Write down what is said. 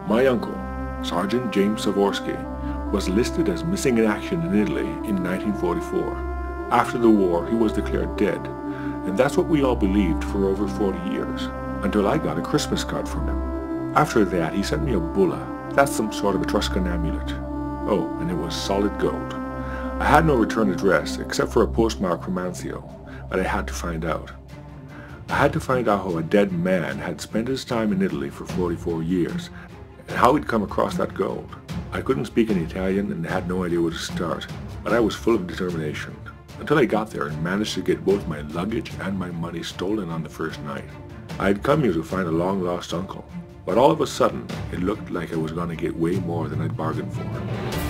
My uncle, Sergeant James Savorsky, was listed as missing in action in Italy in 1944. After the war, he was declared dead, and that's what we all believed for over 40 years, until I got a Christmas card from him. After that, he sent me a bulla. That's some sort of Etruscan amulet. Oh, and it was solid gold. I had no return address except for a postmark from Anzio, but I had to find out. I had to find out how a dead man had spent his time in Italy for 44 years, and how he'd come across that gold. I couldn't speak any Italian and had no idea where to start, but I was full of determination, until I got there and managed to get both my luggage and my money stolen on the first night. I had come here to find a long-lost uncle, but all of a sudden, it looked like I was going to get way more than I'd bargained for.